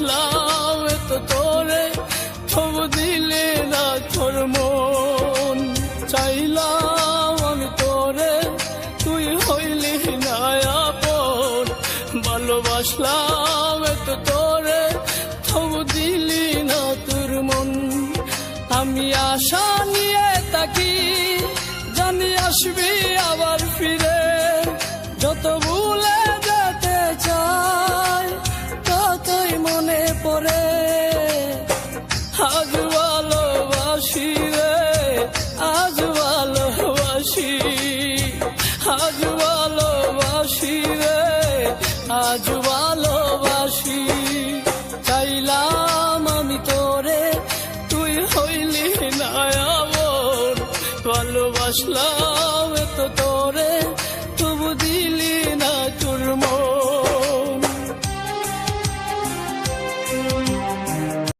ভালোবাসলাম এত তোরে, তবু দিলে না তোর মন। চাইলাম আমি তোরে, তুই হইলি না আপন। ভালোবাসলাম এত তোরে, তবু দিলি না তোর মন। আমি আশা নিয়ে থাকি, জানি আসবি আবার ফিরে। যত ভুলে যেতে চাই, ততই মনে পড়ে। আজ ভালোবাসি রে, আজ ভালোবাসি, আজ ভালোবাসি রে, আজ ভালোবাসি। চাইলাম আমি তোরে, তুই হইলি না আপন। ভালোবাসলাম এত তোরে, তবু দিলি না তোর মন।